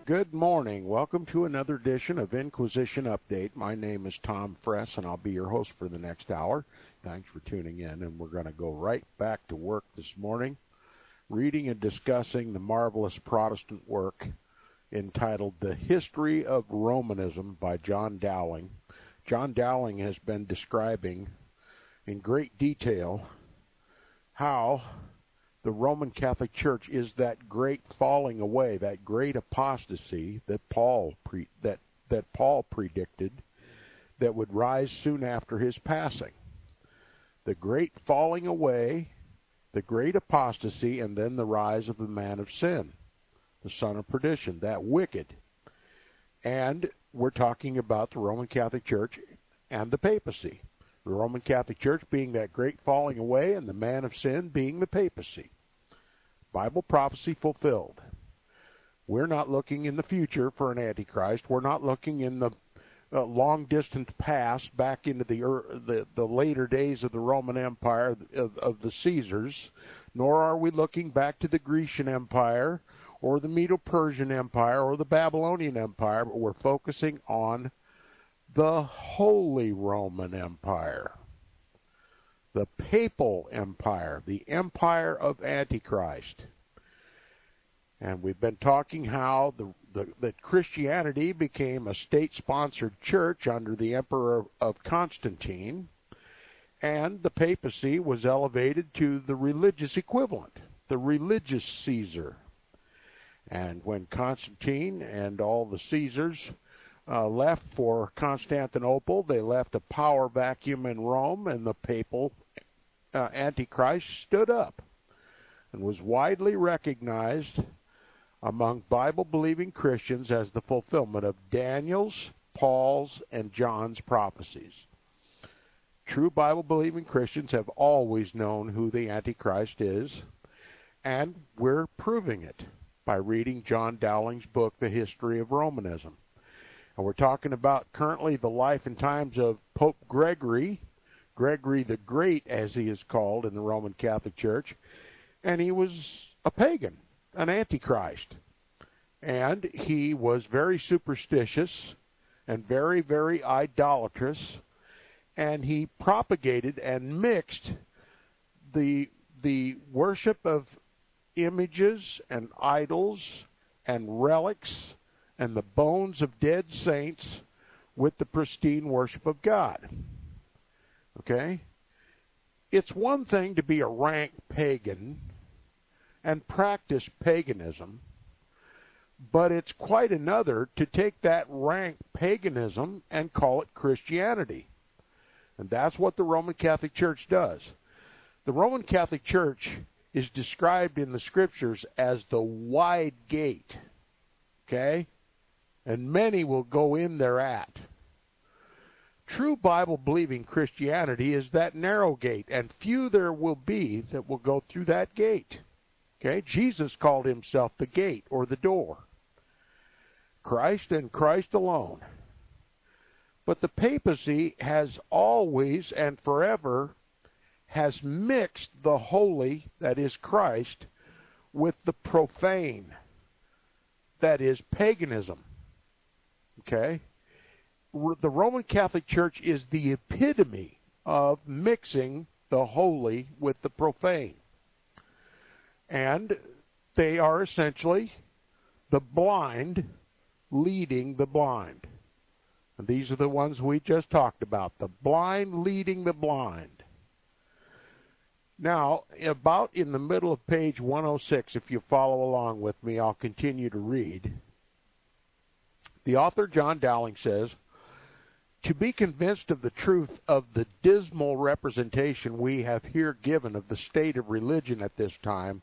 Good morning. Welcome to another edition of Inquisition Update. My name is Tom Fress, and I'll be your host for the next hour. Thanks for tuning in, and we're going to go right back to work this morning, reading and discussing the marvelous Protestant work entitled The History of Romanism by John Dowling. John Dowling has been describing in great detail how the Roman Catholic Church is that great falling away, that great apostasy that Paul predicted that would rise soon after his passing. The great falling away, the great apostasy, and then the rise of the man of sin, the son of perdition, that wicked. And we're talking about the Roman Catholic Church and the papacy. The Roman Catholic Church being that great falling away, and the man of sin being the papacy. Bible prophecy fulfilled. We're not looking in the future for an antichrist. We're not looking in the long-distant past, back into the later days of the Roman Empire, of the Caesars, nor are we looking back to the Grecian Empire or the Medo-Persian Empire or the Babylonian Empire, but we're focusing on the Holy Roman Empire, the Papal Empire, the Empire of Antichrist. And we've been talking how that Christianity became a state-sponsored church under the Emperor of Constantine, and the papacy was elevated to the religious equivalent, the religious Caesar. And when Constantine and all the Caesars left for Constantinople, they left a power vacuum in Rome, and the papal Antichrist stood up and was widely recognized among Bible-believing Christians as the fulfillment of Daniel's, Paul's, and John's prophecies. True Bible-believing Christians have always known who the Antichrist is, and we're proving it by reading John Dowling's book, The History of Romanism. And we're talking about currently the life and times of Pope Gregory the Great, as he is called in the Roman Catholic Church, and he was a pagan, an antichrist, and he was very superstitious and very, very idolatrous, and he propagated and mixed the worship of images and idols and relics and the bones of dead saints with the pristine worship of God. Okay? It's one thing to be a rank pagan and practice paganism, but it's quite another to take that rank paganism and call it Christianity. And that's what the Roman Catholic Church does. The Roman Catholic Church is described in the Scriptures as the wide gate. Okay? And many will go in thereat. True Bible-believing Christianity is that narrow gate, and few there will be that will go through that gate. Okay? Jesus called himself the gate or the door. Christ and Christ alone. But the papacy has always and forever has mixed the holy, that is Christ, with the profane, that is paganism. Okay? The Roman Catholic Church is the epitome of mixing the holy with the profane. And they are essentially the blind leading the blind. And these are the ones we just talked about, the blind leading the blind. Now, about in the middle of page 106, if you follow along with me, I'll continue to read. The author, John Dowling, says, "To be convinced of the truth of the dismal representation we have here given of the state of religion at this time,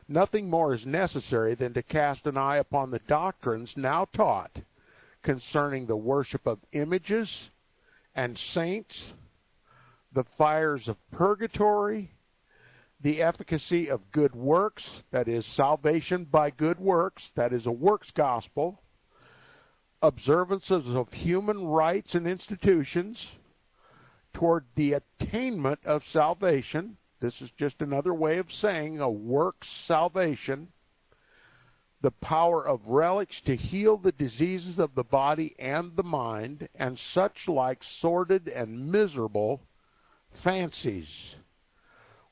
nothing more is necessary than to cast an eye upon the doctrines now taught concerning the worship of images and saints, the fires of purgatory, the efficacy of good works, that is, salvation by good works, that is, a works gospel, observances of human rights and institutions toward the attainment of salvation." This is just another way of saying a works salvation. the power of relics to heal the diseases of the body and the mind, and such like sordid and miserable fancies,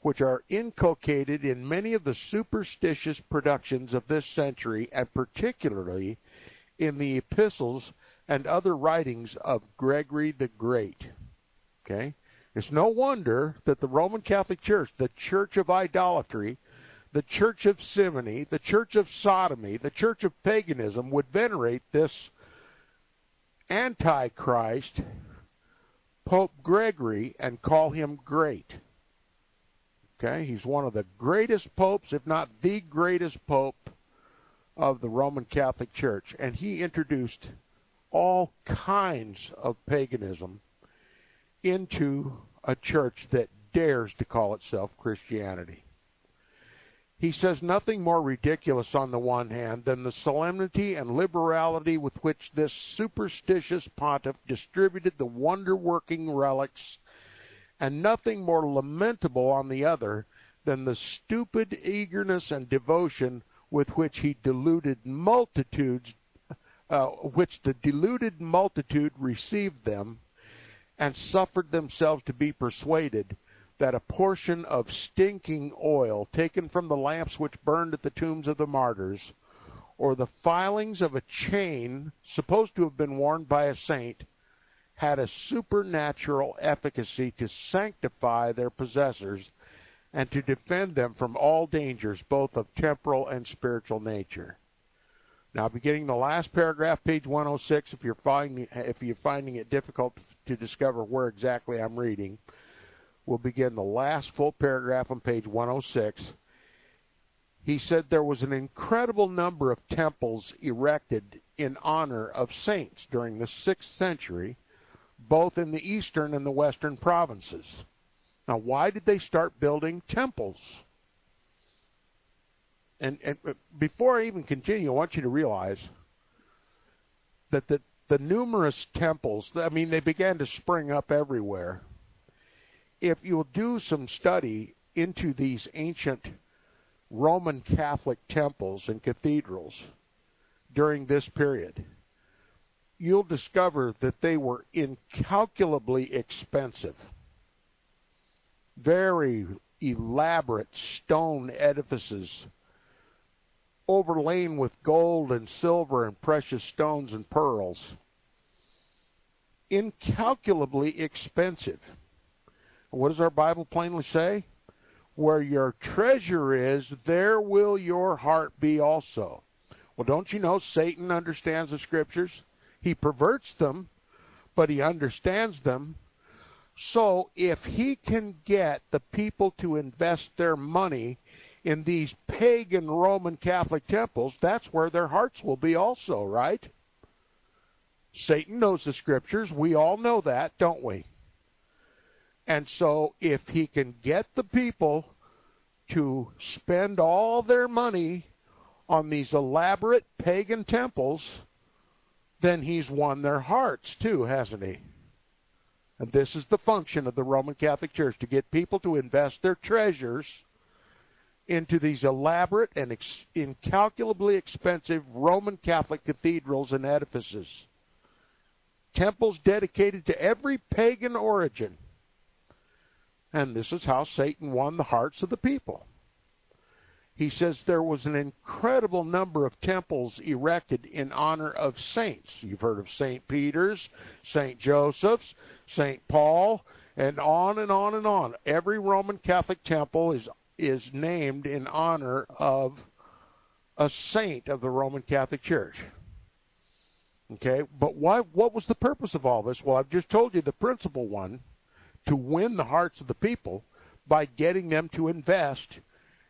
which are inculcated in many of the superstitious productions of this century, and particularly in the epistles and other writings of Gregory the Great. Okay? It's no wonder that the Roman Catholic Church, the church of idolatry, the church of simony, the church of sodomy, the church of paganism, would venerate this Antichrist, Pope Gregory, and call him great. Okay? He's one of the greatest popes, if not the greatest pope of the Roman Catholic Church. And he introduced all kinds of paganism into a church that dares to call itself Christianity. He says nothing more ridiculous on the one hand than the solemnity and liberality with which this superstitious pontiff distributed the wonder-working relics, and nothing more lamentable on the other than the stupid eagerness and devotion with which he deluded multitudes, which the deluded multitude received them, and suffered themselves to be persuaded that a portion of stinking oil taken from the lamps which burned at the tombs of the martyrs, or the filings of a chain supposed to have been worn by a saint, had a supernatural efficacy to sanctify their possessors and to defend them from all dangers, both of temporal and spiritual nature. Now, beginning the last paragraph, page 106, if you're finding it difficult to discover where exactly I'm reading, we'll begin the last full paragraph on page 106. He said there was an incredible number of temples erected in honor of saints during the 6th century, both in the eastern and the western provinces. Now, why did they start building temples? And before I even continue, I want you to realize that the numerous temples, I mean, they began to spring up everywhere. If you'll do some study into these ancient Roman Catholic temples and cathedrals during this period, you'll discover that they were incalculably expensive. Very elaborate stone edifices overlain with gold and silver and precious stones and pearls. Incalculably expensive. What does our Bible plainly say? Where your treasure is, there will your heart be also. Well, don't you know Satan understands the Scriptures? He perverts them, but he understands them. So if he can get the people to invest their money in these pagan Roman Catholic temples, that's where their hearts will be also, right? Satan knows the Scriptures. We all know that, don't we? And so if he can get the people to spend all their money on these elaborate pagan temples, then he's won their hearts too, hasn't he? And this is the function of the Roman Catholic Church, to get people to invest their treasures into these elaborate and incalculably expensive Roman Catholic cathedrals and edifices. Temples dedicated to every pagan origin. And this is how Satan won the hearts of the people. He says there was an incredible number of temples erected in honor of saints. You've heard of St. Peter's, St. Joseph's, St. Paul, and on and on and on. Every Roman Catholic temple is named in honor of a saint of the Roman Catholic Church. Okay, but what was the purpose of all this? Well, I've just told you the principal one, to win the hearts of the people by getting them to invest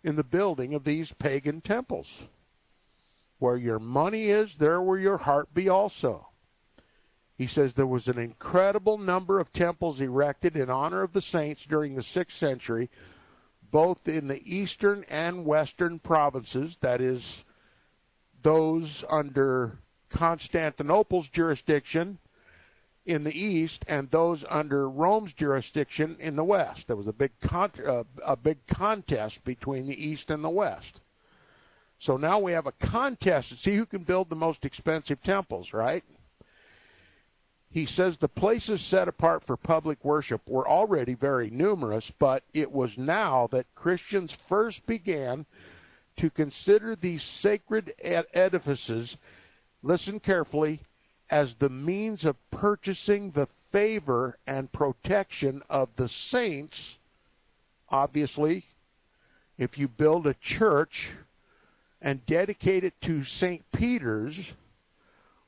in the building of these pagan temples. Where your money is, there will your heart be also. He says there was an incredible number of temples erected in honor of the saints during the 6th century, both in the eastern and western provinces, that is, those under Constantinople's jurisdiction in the east and those under Rome's jurisdiction in the west. There was a big contest between the east and the west. So now we have a contest to see who can build the most expensive temples, right? He says the places set apart for public worship were already very numerous, but it was now that Christians first began to consider these sacred edifices, listen carefully, as the means of purchasing the favor and protection of the saints. Obviously, if you build a church and dedicate it to St. Peter's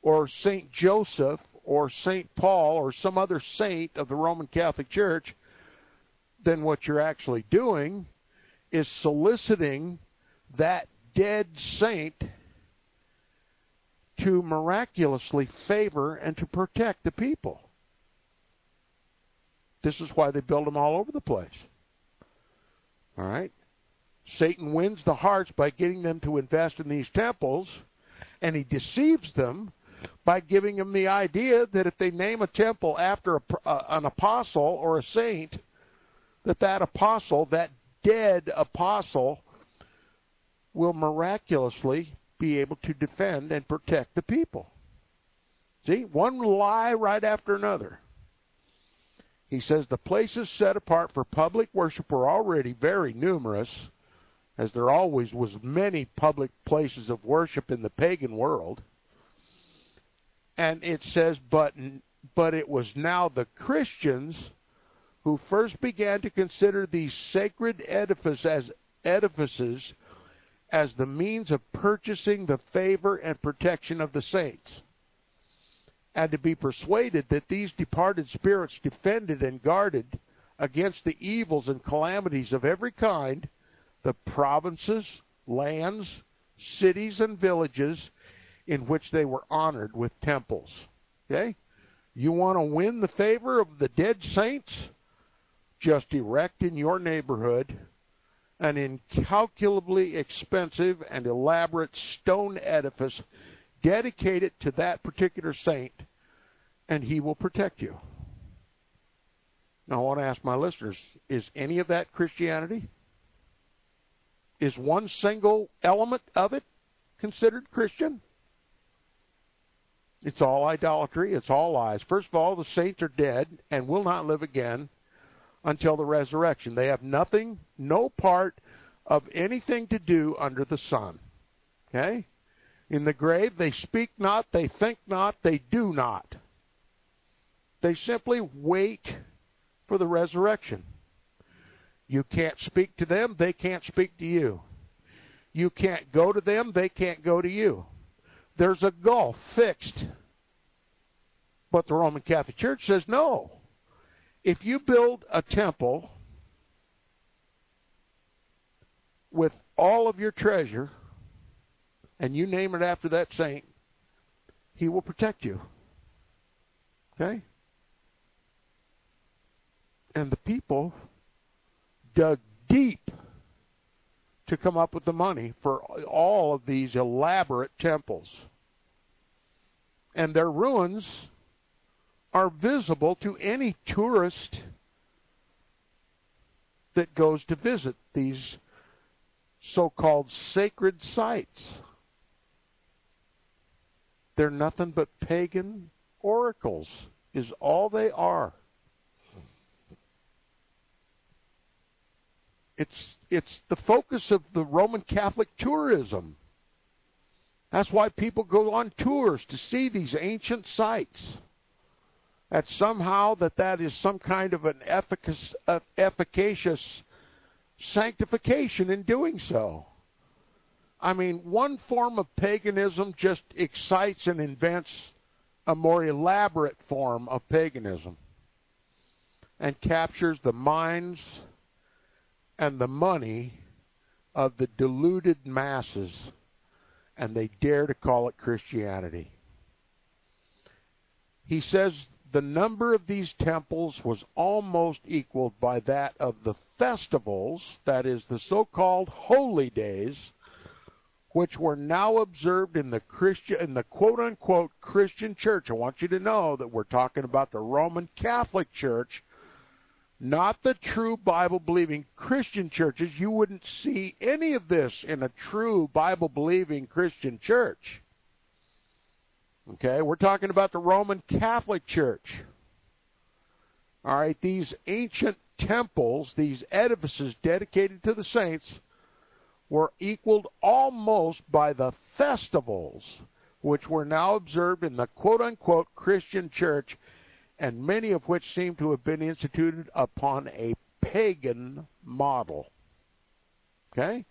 or St. Joseph or St. Paul or some other saint of the Roman Catholic Church, then what you're actually doing is soliciting that dead saint to miraculously favor and to protect the people. This is why they build them all over the place. All right? Satan wins the hearts by getting them to invest in these temples, and he deceives them by giving them the idea that if they name a temple after an apostle or a saint, that apostle, that dead apostle, will miraculously be able to defend and protect the people. See, one lie right after another. He says the places set apart for public worship were already very numerous, as there always was many public places of worship in the pagan world. And it says, but it was now the Christians who first began to consider these sacred edifices as the means of purchasing the favor and protection of the saints, and to be persuaded that these departed spirits defended and guarded against the evils and calamities of every kind the provinces, lands, cities, and villages in which they were honored with temples. Okay? You want to win the favor of the dead saints? Just erect in your neighborhood an incalculably expensive and elaborate stone edifice dedicated to that particular saint, and he will protect you. Now, I want to ask my listeners, is any of that Christianity? Is one single element of it considered Christian? It's all idolatry. It's all lies. First of all, the saints are dead and will not live again until the resurrection. They have nothing, no part of anything to do under the sun. Okay? In the grave, they speak not, they think not, they do not. They simply wait for the resurrection. You can't speak to them, they can't speak to you. You can't go to them, they can't go to you. There's a gulf fixed. But the Roman Catholic Church says no. If you build a temple with all of your treasure and you name it after that saint, he will protect you. Okay? And the people dug deep to come up with the money for all of these elaborate temples. And their ruins are visible to any tourist that goes to visit these so-called sacred sites. They're nothing but pagan oracles, is all they are. It's the focus of the Roman Catholic tourism. That's why people go on tours, to see these ancient sites. That somehow that is some kind of an efficacious sanctification in doing so. I mean, one form of paganism just excites and invents a more elaborate form of paganism and captures the minds and the money of the deluded masses, and they dare to call it Christianity. He says the number of these temples was almost equaled by that of the festivals, that is, the so-called holy days, which were now observed in the quote-unquote Christian church. I want you to know that we're talking about the Roman Catholic Church, not the true Bible-believing Christian churches. You wouldn't see any of this in a true Bible-believing Christian church. Okay, we're talking about the Roman Catholic Church. All right, these ancient temples, these edifices dedicated to the saints, were equaled almost by the festivals which were now observed in the quote-unquote Christian church, and many of which seem to have been instituted upon a pagan model. Okay?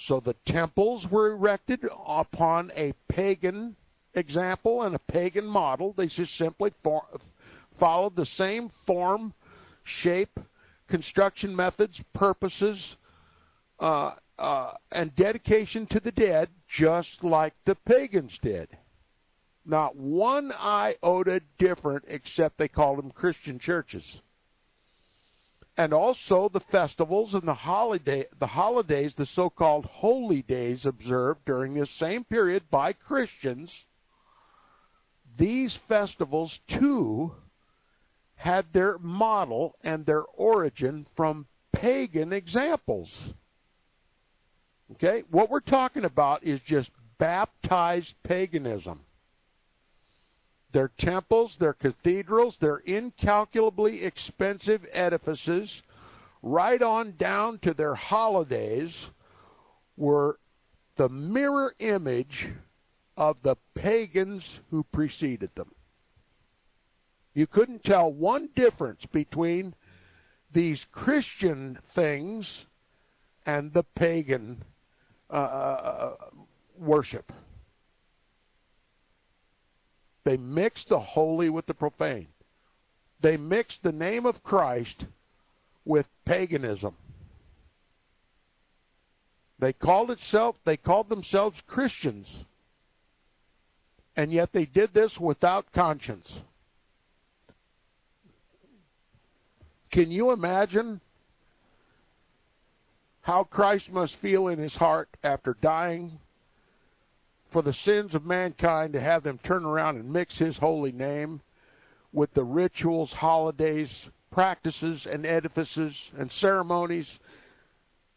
So the temples were erected upon a pagan example and a pagan model. They just simply followed the same form, shape, construction methods, purposes, and dedication to the dead, just like the pagans did. Not one iota different, except they called them Christian churches. And also the festivals and the holidays, the so-called holy days observed during this same period by Christians, these festivals too had their model and their origin from pagan examples. Okay? What we're talking about is just baptized paganism. Their temples, their cathedrals, their incalculably expensive edifices, right on down to their holidays, were the mirror image of the pagans who preceded them. You couldn't tell one difference between these Christian things and the pagan worship. They mixed the holy with the profane. They mixed the name of Christ with paganism. They called themselves Christians, and yet they did this without conscience. Can you imagine how Christ must feel in his heart after dying for the sins of mankind, to have them turn around and mix his holy name with the rituals, holidays, practices, and edifices and ceremonies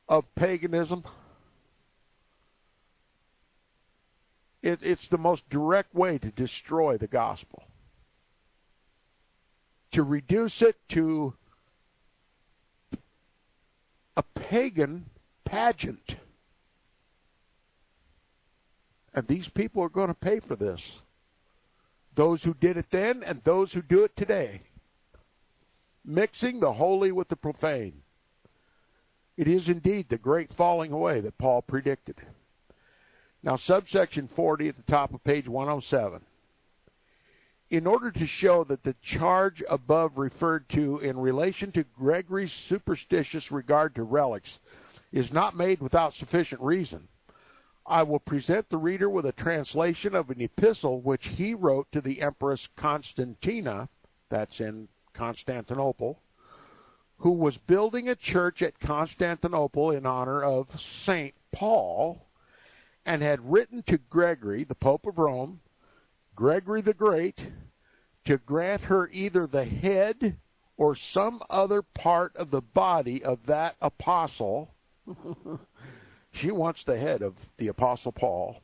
of paganism? It's the most direct way to destroy the gospel. To reduce it to a pagan pageant. And these people are going to pay for this. Those who did it then and those who do it today. Mixing the holy with the profane. It is indeed the great falling away that Paul predicted. Now, subsection 40 at the top of page 107. In order to show that the charge above referred to in relation to Gregory's superstitious regard to relics is not made without sufficient reason, I will present the reader with a translation of an epistle which he wrote to the Empress Constantina, that's in Constantinople, who was building a church at Constantinople in honor of St. Paul, and had written to Gregory, the Pope of Rome, Gregory the Great, to grant her either the head or some other part of the body of that apostle. She wants the head of the Apostle Paul,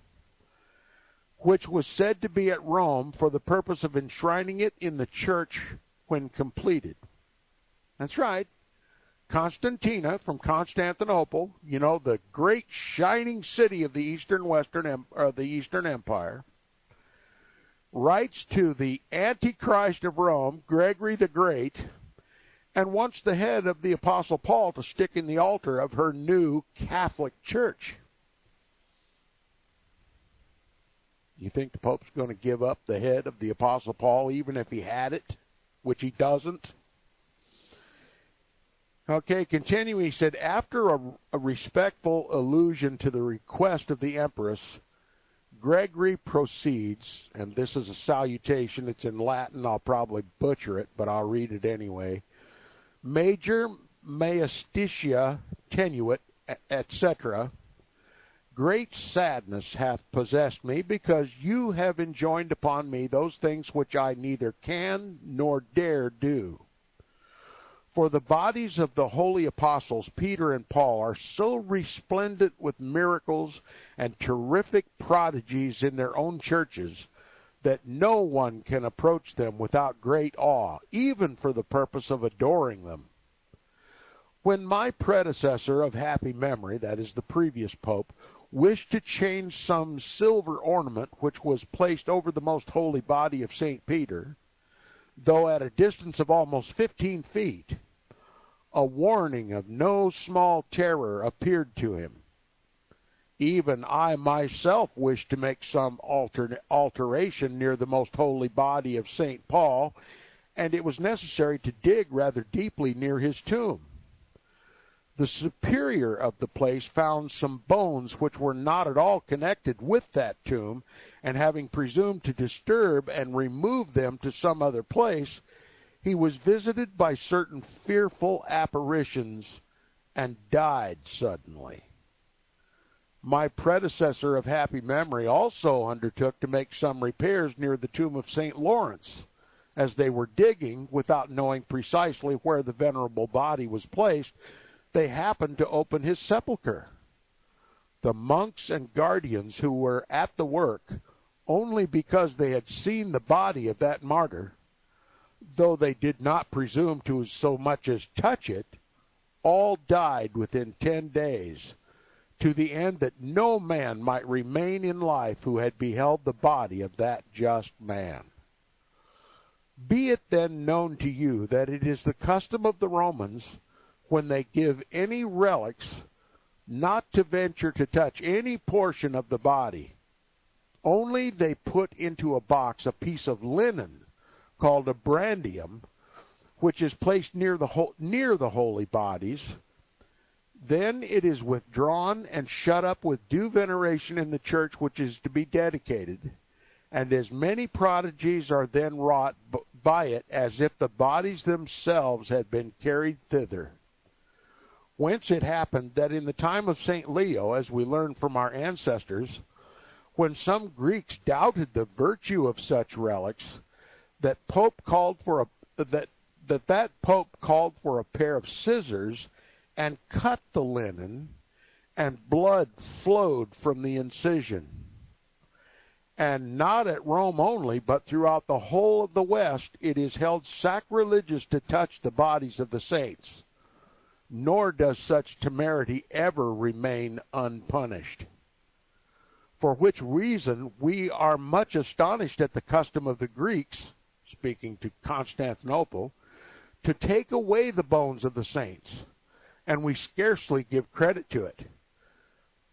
which was said to be at Rome for the purpose of enshrining it in the church when completed. That's right. Constantina from Constantinople, you know, the great shining city of the Eastern Empire, writes to the Antichrist of Rome, Gregory the Great, and wants the head of the Apostle Paul to stick in the altar of her new Catholic Church. You think the Pope's going to give up the head of the Apostle Paul even if he had it, which he doesn't? Okay, continuing, he said, after a respectful allusion to the request of the Empress, Gregory proceeds, and this is a salutation, it's in Latin, I'll probably butcher it, but I'll read it anyway. Major Maestitia tenuit, etc. Great sadness hath possessed me, because you have enjoined upon me those things which I neither can nor dare do. For the bodies of the holy apostles, Peter and Paul, are so resplendent with miracles and terrific prodigies in their own churches that no one can approach them without great awe, even for the purpose of adoring them. When my predecessor of happy memory, that is the previous pope, wished to change some silver ornament which was placed over the most holy body of St. Peter, though at a distance of almost 15 feet, a warning of no small terror appeared to him. Even I myself wished to make some alteration near the most holy body of St. Paul, and it was necessary to dig rather deeply near his tomb. The superior of the place found some bones which were not at all connected with that tomb, and having presumed to disturb and remove them to some other place, he was visited by certain fearful apparitions and died suddenly. My predecessor of happy memory also undertook to make some repairs near the tomb of St. Lawrence. As they were digging, without knowing precisely where the venerable body was placed, they happened to open his sepulchre. The monks and guardians who were at the work, only because they had seen the body of that martyr, though they did not presume to so much as touch it, all died within 10 days, to the end that no man might remain in life who had beheld the body of that just man. Be it then known to you that it is the custom of the Romans, when they give any relics, not to venture to touch any portion of the body. Only they put into a box a piece of linen, called a brandium, which is placed near the holy bodies. Then it is withdrawn and shut up with due veneration in the church which is to be dedicated, and as many prodigies are then wrought by it as if the bodies themselves had been carried thither. Whence it happened that in the time of St. Leo, as we learn from our ancestors, when some Greeks doubted the virtue of such relics, that Pope called for a pair of scissors and cut the linen, and blood flowed from the incision. And not at Rome only, but throughout the whole of the West, it is held sacrilegious to touch the bodies of the saints, nor does such temerity ever remain unpunished. For which reason we are much astonished at the custom of the Greeks, speaking to Constantinople, to take away the bones of the saints, and we scarcely give credit to it.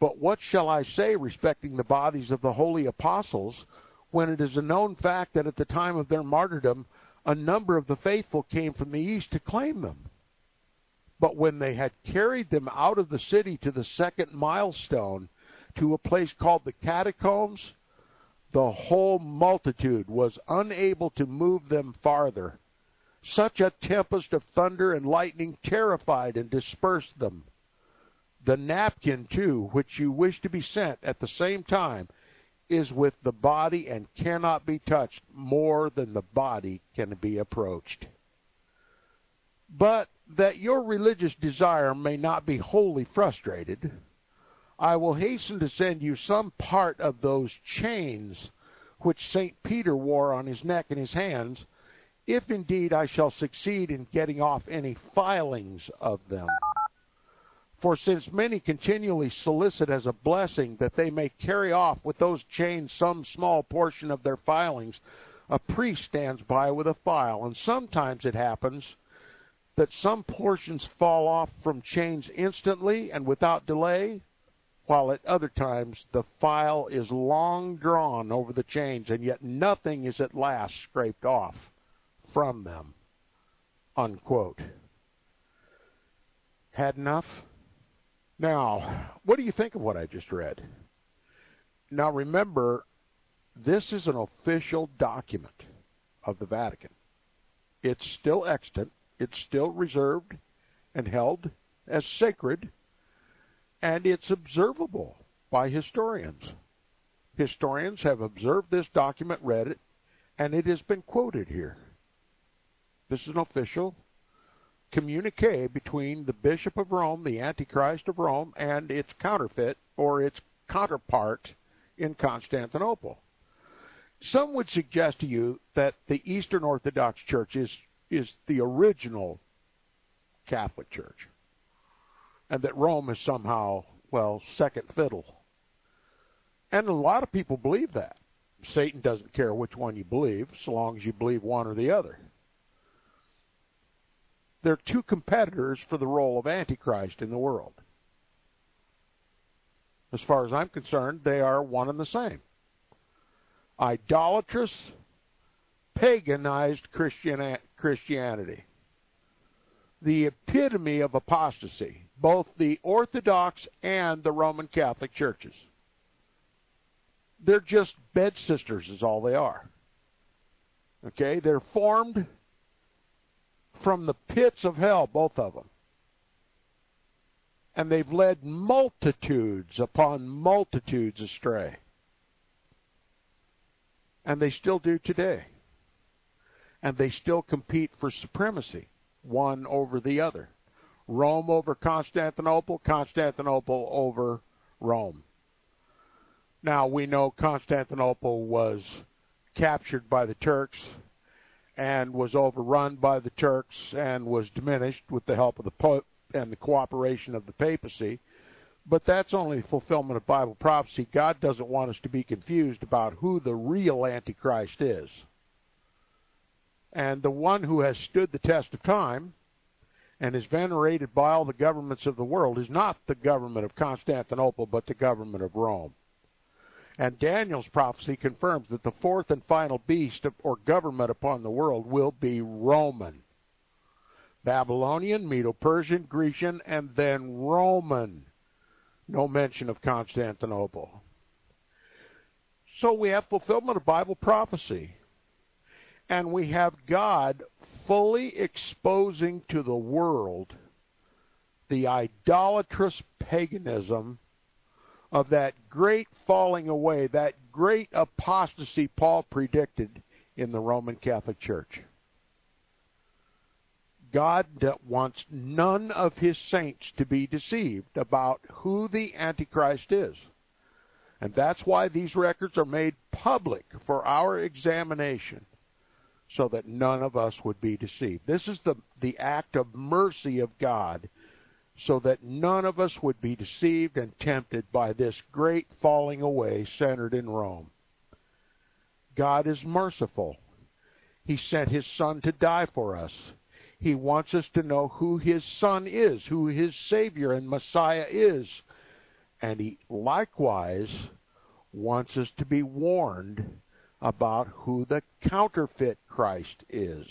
But what shall I say respecting the bodies of the holy apostles, when it is a known fact that at the time of their martyrdom a number of the faithful came from the east to claim them? But when they had carried them out of the city to the second milestone, to a place called the Catacombs, the whole multitude was unable to move them farther. Such a tempest of thunder and lightning terrified and dispersed them. The napkin, too, which you wish to be sent at the same time, is with the body and cannot be touched more than the body can be approached. But that your religious desire may not be wholly frustrated, I will hasten to send you some part of those chains which St. Peter wore on his neck and his hands, if indeed I shall succeed in getting off any filings of them. For since many continually solicit as a blessing that they may carry off with those chains some small portion of their filings, a priest stands by with a file, and sometimes it happens that some portions fall off from chains instantly and without delay, while at other times the file is long drawn over the chains, and yet nothing is at last scraped off from them." Unquote. Had enough? Now, what do you think of what I just read? Now remember, this is an official document of the Vatican. It's still extant, it's still reserved and held as sacred, and it's observable by historians. Historians have observed this document, read it, and it has been quoted here. This is an official communique between the Bishop of Rome, the Antichrist of Rome, and its counterfeit or its counterpart in Constantinople. Some would suggest to you that the Eastern Orthodox Church is the original Catholic Church, and that Rome is somehow, well, second fiddle. And a lot of people believe that. Satan doesn't care which one you believe, so long as you believe one or the other. There are two competitors for the role of Antichrist in the world. As far as I'm concerned, they are one and the same. Idolatrous, paganized Christianity. The epitome of apostasy, both the Orthodox and the Roman Catholic churches. They're just bed sisters is all they are. Okay? They're formed from the pits of hell, both of them. And they've led multitudes upon multitudes astray. And they still do today. And they still compete for supremacy, one over the other. Rome over Constantinople, Constantinople over Rome. Now, we know Constantinople was captured by the Turks and was overrun by the Turks and was diminished with the help of the Pope and the cooperation of the Papacy. But that's only fulfillment of Bible prophecy. God doesn't want us to be confused about who the real Antichrist is. And the one who has stood the test of time and is venerated by all the governments of the world is not the government of Constantinople, but the government of Rome. And Daniel's prophecy confirms that the fourth and final beast or government upon the world will be Roman. Babylonian, Medo-Persian, Grecian, and then Roman. No mention of Constantinople. So we have fulfillment of Bible prophecy. And we have God fully exposing to the world the idolatrous paganism of that great falling away, that great apostasy Paul predicted in the Roman Catholic Church. God wants none of his saints to be deceived about who the Antichrist is. And that's why these records are made public for our examination, so that none of us would be deceived. This is the act of mercy of God, so that none of us would be deceived and tempted by this great falling away centered in Rome. God is merciful. He sent his Son to die for us. He wants us to know who his Son is, who his Savior and Messiah is. And he likewise wants us to be warned about who the counterfeit Christ is.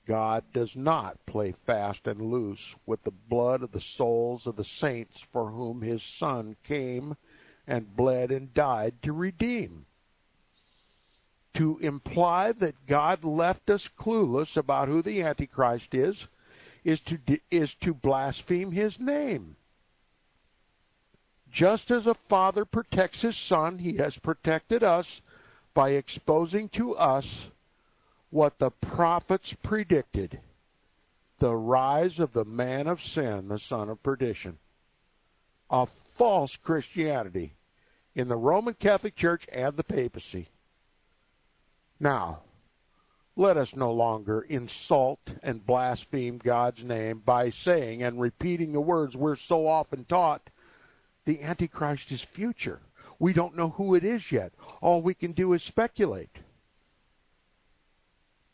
God does not play fast and loose with the blood of the souls of the saints for whom his Son came and bled and died to redeem. To imply that God left us clueless about who the Antichrist is to blaspheme his name. Just as a father protects his son, he has protected us by exposing to us what the prophets predicted, the rise of the man of sin, the son of perdition. A false Christianity in the Roman Catholic Church and the Papacy. Now, let us no longer insult and blaspheme God's name by saying and repeating the words we're so often taught, the Antichrist is future. We don't know who it is yet. All we can do is speculate.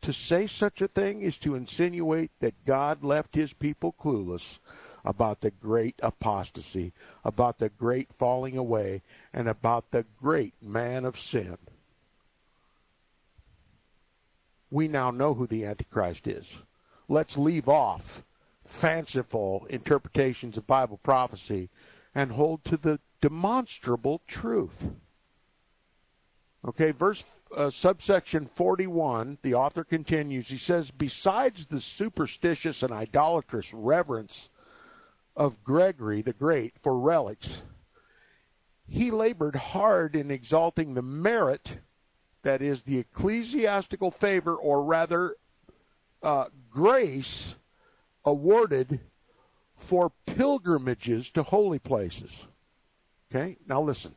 To say such a thing is to insinuate that God left his people clueless about the great apostasy, about the great falling away, and about the great man of sin. We now know who the Antichrist is. Let's leave off fanciful interpretations of Bible prophecy and hold to the demonstrable truth. Okay, subsection 41, the author continues. He says, besides the superstitious and idolatrous reverence of Gregory the Great for relics, he labored hard in exalting the merit, that is, the ecclesiastical favor, or rather, grace awarded for pilgrimages to holy places. Okay? Now listen.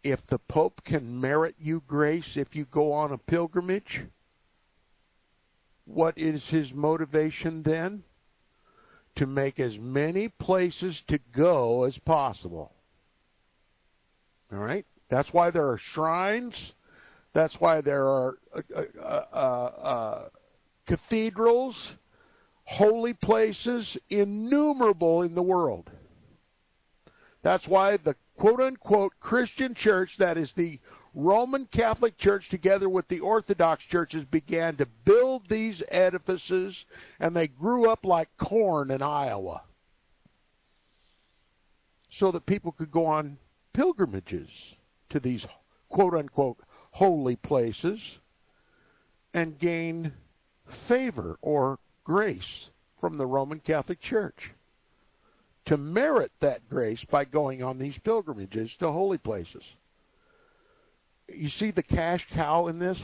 If the Pope can merit you grace if you go on a pilgrimage, what is his motivation then? To make as many places to go as possible. All right? That's why there are shrines. That's why there are cathedrals, holy places, innumerable in the world. That's why the quote-unquote Christian church, that is the Roman Catholic Church together with the Orthodox churches, began to build these edifices, and they grew up like corn in Iowa so that people could go on pilgrimages to these quote-unquote holy places and gain favor or grace from the Roman Catholic Church, to merit that grace by going on these pilgrimages to holy places. You see the cash cow in this?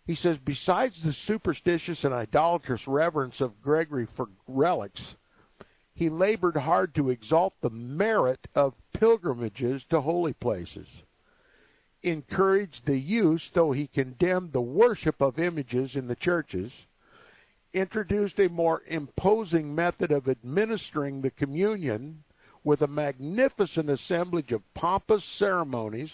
He says, besides the superstitious and idolatrous reverence of Gregory for relics, he labored hard to exalt the merit of pilgrimages to holy places, encouraged the use, though he condemned the worship of images in the churches, introduced a more imposing method of administering the communion with a magnificent assemblage of pompous ceremonies,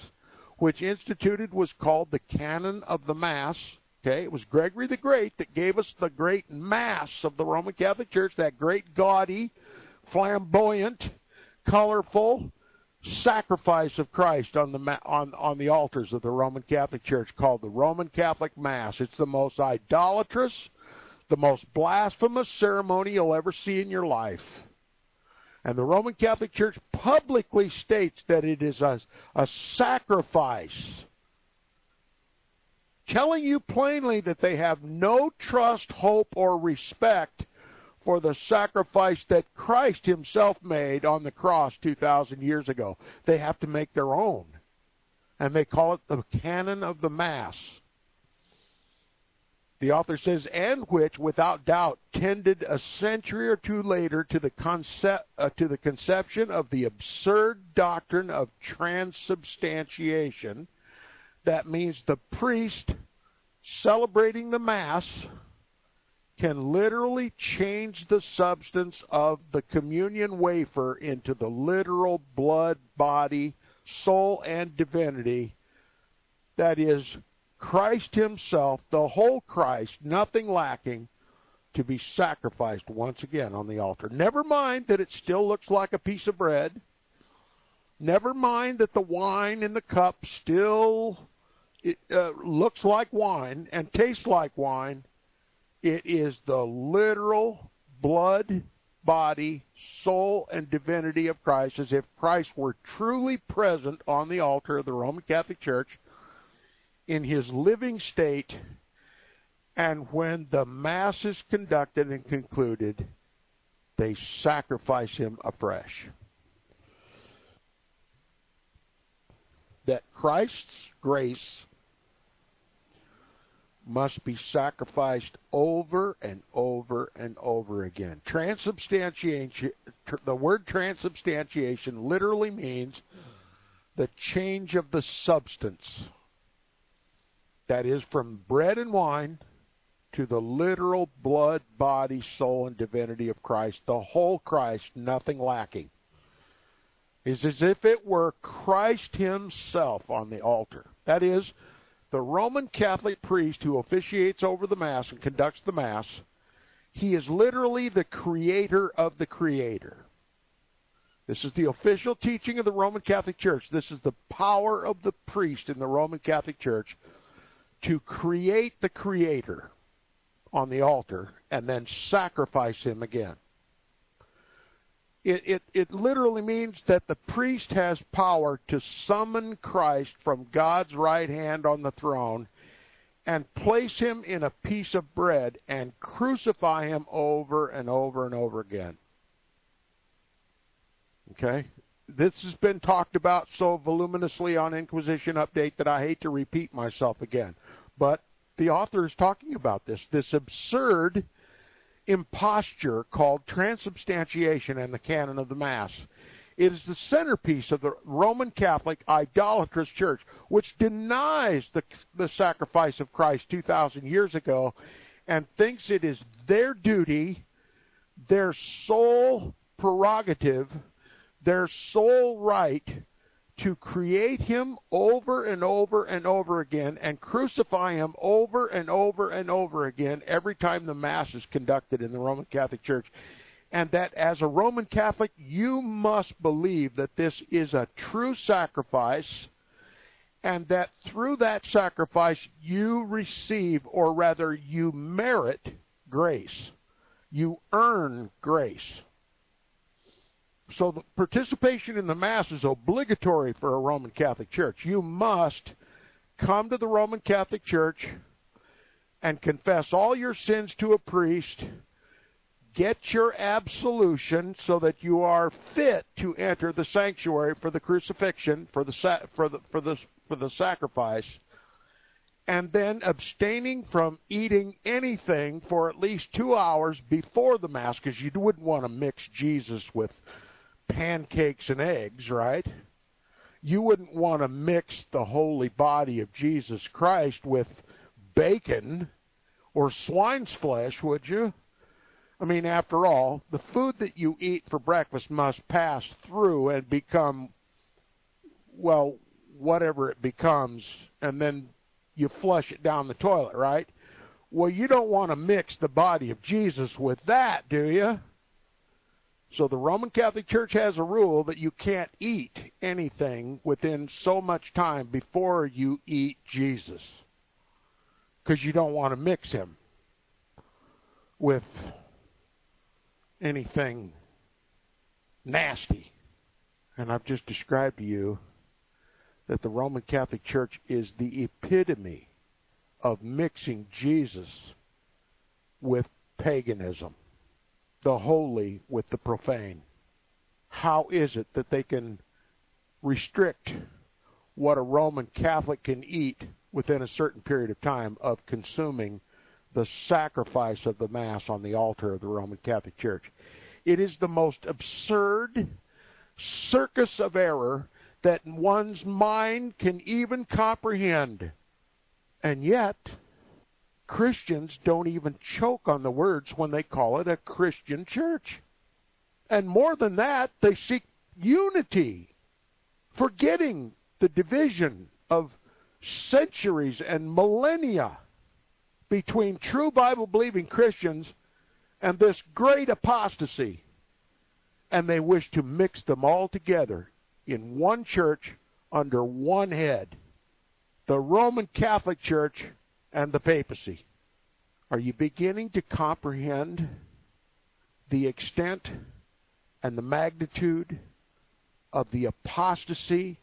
which instituted was called the canon of the Mass. Okay, it was Gregory the Great that gave us the great Mass of the Roman Catholic Church, that great gaudy, flamboyant, colorful sacrifice of Christ on the altars of the Roman Catholic Church, called the Roman Catholic Mass. It's the most idolatrous, the most blasphemous ceremony you'll ever see in your life. And the Roman Catholic Church publicly states that it is a sacrifice, telling you plainly that they have no trust, hope, or respect for the sacrifice that Christ himself made on the cross 2,000 years ago. They have to make their own. And they call it the canon of the Mass. The author says, and which, without doubt, tended a century or two later to the conception of the absurd doctrine of transubstantiation. That means the priest celebrating the Mass can literally change the substance of the communion wafer into the literal blood, body, soul, and divinity. That is, Christ himself, the whole Christ, nothing lacking, to be sacrificed once again on the altar. Never mind that it still looks like a piece of bread. Never mind that the wine in the cup still looks like wine and tastes like wine. It is the literal blood, body, soul, and divinity of Christ, as if Christ were truly present on the altar of the Roman Catholic Church in his living state. And when the Mass is conducted and concluded, they sacrifice him afresh. That Christ's grace must be sacrificed over and over and over again. Transubstantiation, the word transubstantiation literally means the change of the substance. That is, from bread and wine to the literal blood, body, soul, and divinity of Christ, the whole Christ, nothing lacking. It's as if it were Christ himself on the altar. That is, the Roman Catholic priest who officiates over the Mass and conducts the Mass, he is literally the creator of the Creator. This is the official teaching of the Roman Catholic Church. This is the power of the priest in the Roman Catholic Church to create the Creator on the altar and then sacrifice him again. It literally means that the priest has power to summon Christ from God's right hand on the throne and place him in a piece of bread and crucify him over and over and over again. Okay? This has been talked about so voluminously on Inquisition Update that I hate to repeat myself again. But The author is talking about this absurd imposture called transubstantiation and the canon of the Mass. It is the centerpiece of the Roman Catholic idolatrous church, which denies the sacrifice of Christ 2,000 years ago and thinks it is their duty, their sole prerogative, their sole right to create him over and over and over again and crucify him over and over and over again every time the Mass is conducted in the Roman Catholic Church. And that as a Roman Catholic, you must believe that this is a true sacrifice, and that through that sacrifice you receive, or rather you merit, grace. You earn grace. So the participation in the Mass is obligatory for a Roman Catholic Church. You must come to the Roman Catholic Church and confess all your sins to a priest, get your absolution so that you are fit to enter the sanctuary for the crucifixion, for the sacrifice, and then abstaining from eating anything for at least 2 hours before the Mass, because you wouldn't want to mix Jesus with pancakes and eggs, right? You wouldn't want to mix the holy body of Jesus Christ with bacon or swine's flesh, would you? I mean, after all, the food that you eat for breakfast must pass through and become, well, whatever it becomes, and then you flush it down the toilet, right? Well, you don't want to mix the body of Jesus with that, do you? So the Roman Catholic Church has a rule that you can't eat anything within so much time before you eat Jesus, because you don't want to mix him with anything nasty. And I've just described to you that the Roman Catholic Church is the epitome of mixing Jesus with paganism, the holy with the profane. How is it that they can restrict what a Roman Catholic can eat within a certain period of time of consuming the sacrifice of the Mass on the altar of the Roman Catholic Church? It is the most absurd circus of error that one's mind can even comprehend. And yet, Christians don't even choke on the words when they call it a Christian church. And more than that, they seek unity, forgetting the division of centuries and millennia between true Bible-believing Christians and this great apostasy. And they wish to mix them all together in one church under one head, the Roman Catholic Church and the Papacy. Are you beginning to comprehend the extent and the magnitude of the apostasy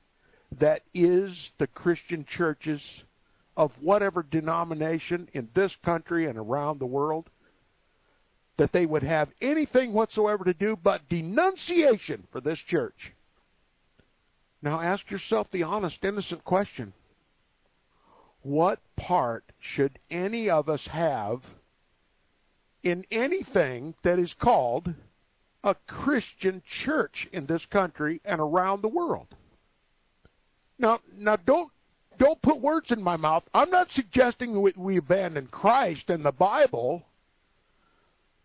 that is the Christian churches of whatever denomination in this country and around the world? That they would have anything whatsoever to do but denunciation for this church. Now ask yourself the honest, innocent question. What part should any of us have in anything that is called a Christian church in this country and around the world? Now don't put words in my mouth. I'm not suggesting we abandon Christ and the Bible.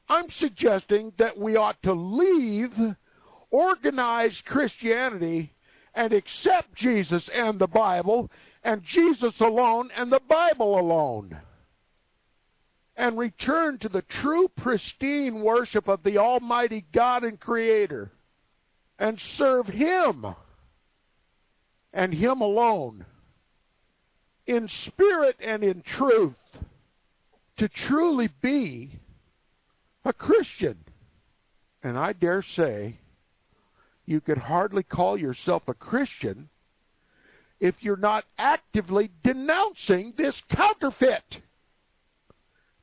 I'm suggesting that we ought to leave organized Christianity and accept Jesus and the Bible, and Jesus alone and the Bible alone, and return to the true pristine worship of the Almighty God and Creator, and serve Him and Him alone, in spirit and in truth, to truly be a Christian. And I dare say you could hardly call yourself a Christian if you're not actively denouncing this counterfeit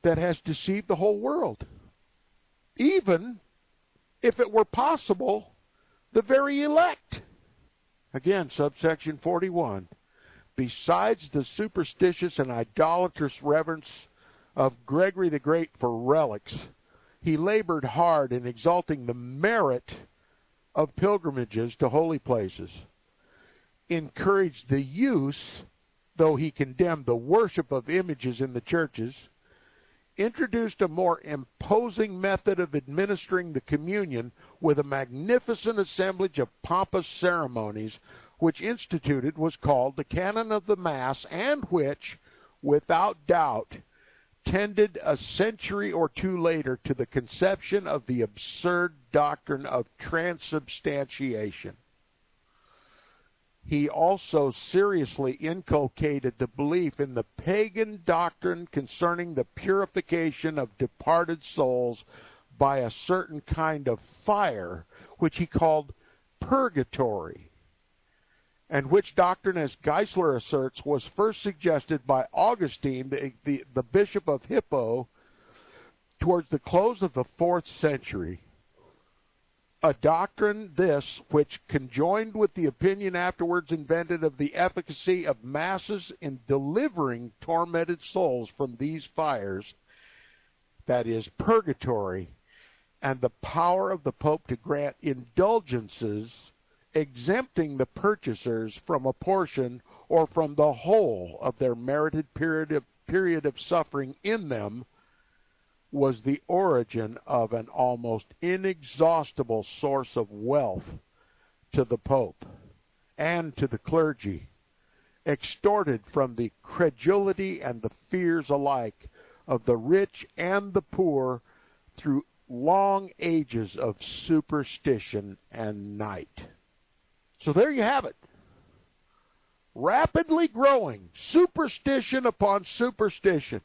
that has deceived the whole world. Even if it were possible, the very elect. Again, subsection 41. Besides the superstitious and idolatrous reverence of Gregory the Great for relics, he labored hard in exalting the merit of pilgrimages to holy places, encouraged the use, though he condemned the worship of images in the churches, introduced a more imposing method of administering the communion with a magnificent assemblage of pompous ceremonies, which instituted was called the canon of the Mass, and which, without doubt, tended a century or two later to the conception of the absurd doctrine of transubstantiation. He also seriously inculcated the belief in the pagan doctrine concerning the purification of departed souls by a certain kind of fire, which he called purgatory, and which doctrine, as Geisler asserts, was first suggested by Augustine, the bishop of Hippo, towards the close of the 4th century. A doctrine, this, which conjoined with the opinion afterwards invented of the efficacy of masses in delivering tormented souls from these fires, that is, purgatory, and the power of the Pope to grant indulgences, exempting the purchasers from a portion or from the whole of their merited period of suffering in them, was the origin of an almost inexhaustible source of wealth to the Pope and to the clergy, extorted from the credulity and the fears alike of the rich and the poor through long ages of superstition and night. So there you have it. Rapidly growing superstition upon superstition.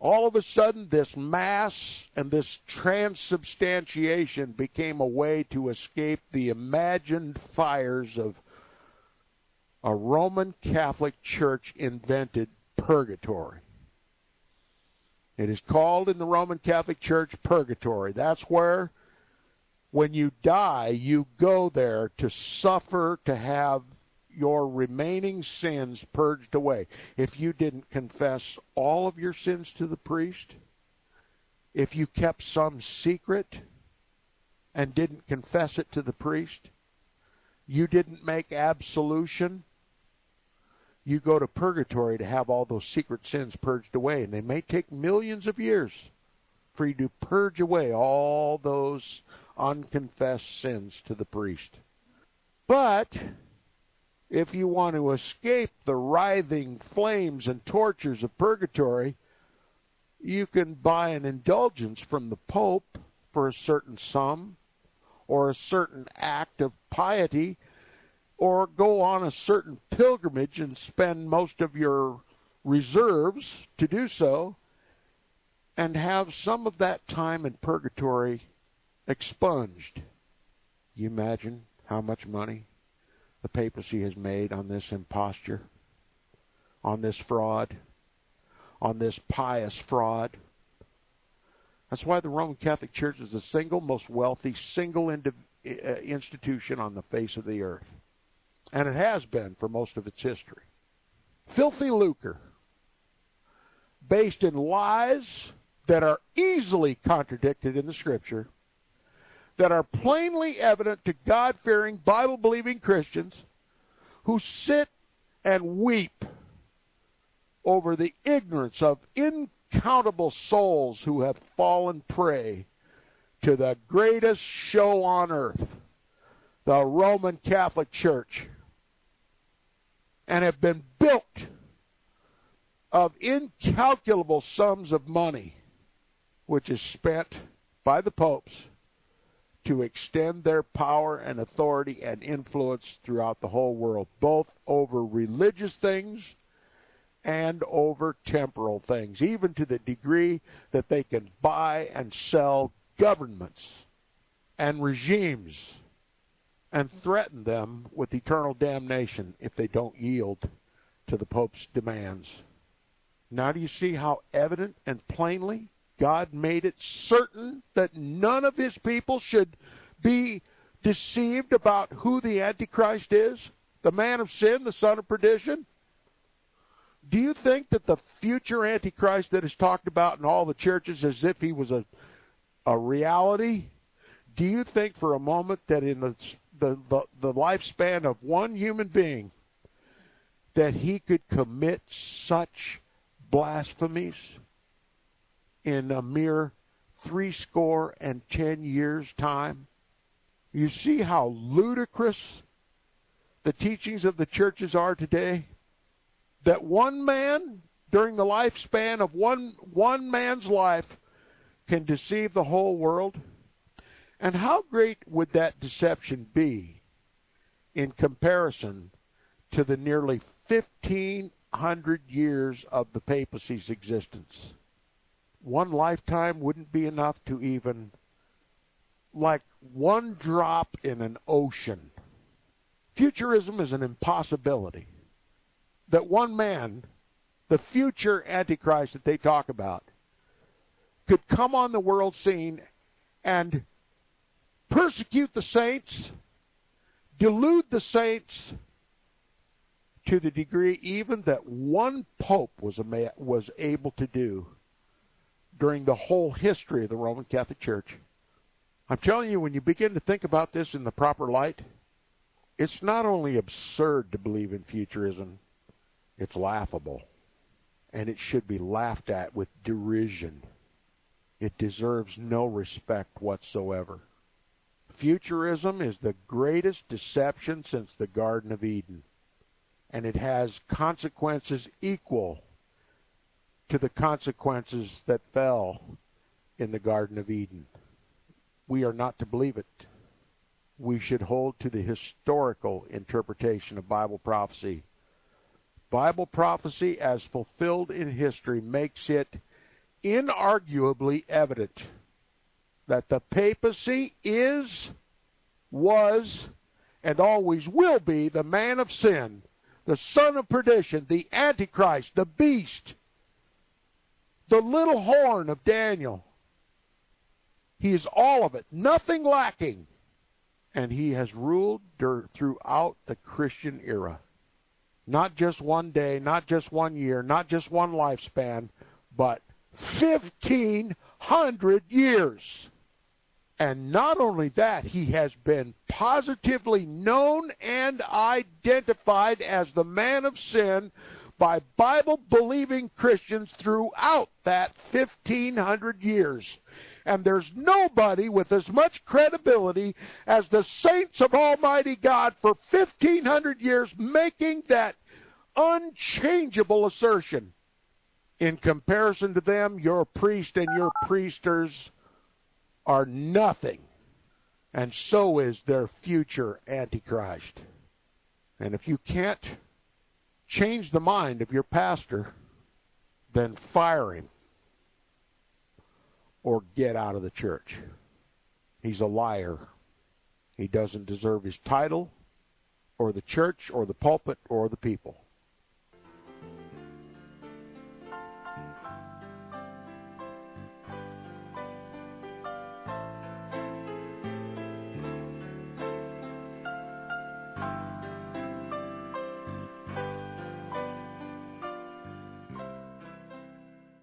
All of a sudden, this Mass and this transubstantiation became a way to escape the imagined fires of a Roman Catholic Church invented purgatory. It is called in the Roman Catholic Church purgatory. That's where, when you die, you go there to suffer, to have your remaining sins purged away. If you didn't confess all of your sins to the priest, if you kept some secret and didn't confess it to the priest, you didn't make absolution, you go to purgatory to have all those secret sins purged away. And they may take millions of years for you to purge away all those unconfessed sins to the priest. But if you want to escape the writhing flames and tortures of purgatory, you can buy an indulgence from the Pope for a certain sum, or a certain act of piety, or go on a certain pilgrimage and spend most of your reserves to do so, and have some of that time in purgatory expunged. You imagine how much money the papacy has made on this imposture, on this fraud, on this pious fraud. That's why the Roman Catholic Church is the single most wealthy, institution on the face of the earth. And it has been for most of its history. Filthy lucre, based in lies that are easily contradicted in the Scripture, that are plainly evident to God-fearing, Bible-believing Christians who sit and weep over the ignorance of uncountable souls who have fallen prey to the greatest show on earth, the Roman Catholic Church, and have been built of incalculable sums of money, which is spent by the popes to extend their power and authority and influence throughout the whole world, both over religious things and over temporal things, even to the degree that they can buy and sell governments and regimes and threaten them with eternal damnation if they don't yield to the Pope's demands. Now do you see how evident and plainly God made it certain that none of His people should be deceived about who the Antichrist is, the man of sin, the son of perdition? Do you think that the future Antichrist that is talked about in all the churches as if he was a reality? Do you think for a moment that in the lifespan of one human being that he could commit such blasphemies in a mere 70 years' time? You see how ludicrous the teachings of the churches are today? That one man, during the lifespan of one man's life, can deceive the whole world? And how great would that deception be in comparison to the nearly 1,500 years of the papacy's existence? One lifetime wouldn't be enough to even, like one drop in an ocean. Futurism is an impossibility. That one man, the future Antichrist that they talk about, could come on the world scene and persecute the saints, delude the saints, to the degree even that one pope was able to do during the whole history of the Roman Catholic Church. I'm telling you, when you begin to think about this in the proper light, it's not only absurd to believe in futurism, it's laughable. And it should be laughed at with derision. It deserves no respect whatsoever. Futurism is the greatest deception since the Garden of Eden. And it has consequences equal to the consequences that fell in the Garden of Eden. We are not to believe it. We should hold to the historical interpretation of Bible prophecy. Bible prophecy, as fulfilled in history, makes it inarguably evident that the papacy is, was, and always will be the man of sin, the son of perdition, the Antichrist, the beast, the little horn of Daniel. He is all of it, nothing lacking. And he has ruled throughout the Christian era. Not just one day, not just 1 year, not just one lifespan, but 1,500 years. And not only that, he has been positively known and identified as the man of sin by Bible-believing Christians throughout that 1,500 years. And there's nobody with as much credibility as the saints of Almighty God for 1,500 years making that unchangeable assertion. In comparison to them, your priest and your priesters are nothing. And so is their future Antichrist. And if you can't change the mind of your pastor, then fire him. Or get out of the church. He's a liar. He doesn't deserve his title, or the church, or the pulpit, or the people.